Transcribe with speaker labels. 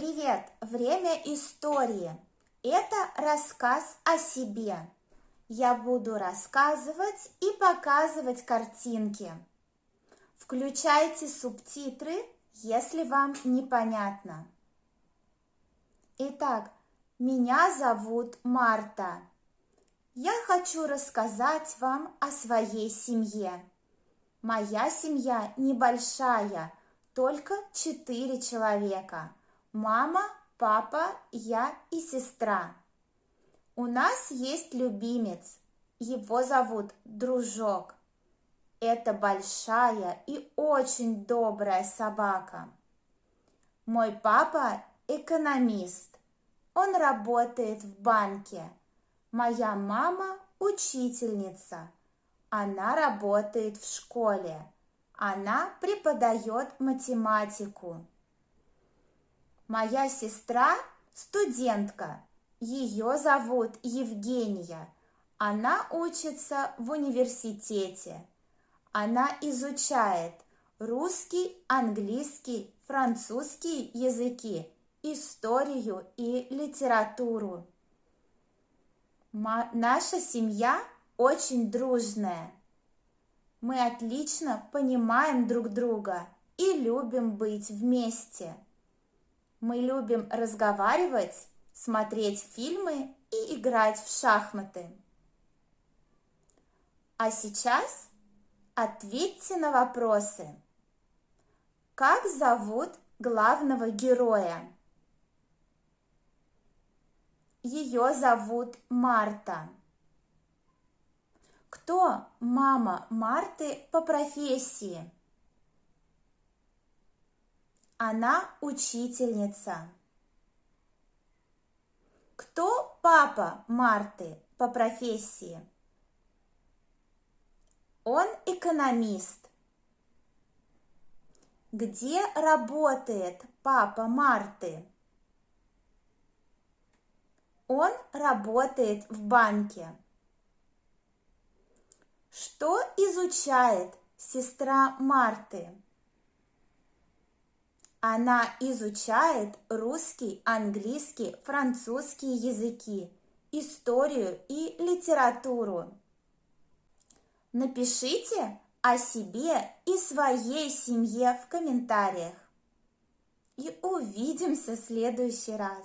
Speaker 1: Привет! Время истории. Это рассказ о себе. Я буду рассказывать и показывать картинки. Включайте субтитры, если вам непонятно. Итак, меня зовут Марта. Я хочу рассказать вам о своей семье. Моя семья небольшая, только 4 человека. Мама, папа, я и сестра. У нас есть любимец. Его зовут Дружок. Это большая и очень добрая собака. Мой папа экономист. Он работает в банке. Моя мама учительница. Она работает в школе. Она преподает математику. Моя сестра студентка. Ее зовут Евгения. Она учится в университете. Она изучает русский, английский, французский языки, историю и литературу. Наша семья очень дружная. Мы отлично понимаем друг друга и любим быть вместе. Мы любим разговаривать, смотреть фильмы и играть в шахматы. А сейчас ответьте на вопросы. Как зовут главного героя? Ее зовут Марта. Кто мама Марты по профессии? Она учительница. Кто папа Марты по профессии? Он экономист. Где работает папа Марты? Он работает в банке. Что изучает сестра Марты? Она изучает русский, английский, французский языки, историю и литературу. Напишите о себе и своей семье в комментариях. И увидимся в следующий раз.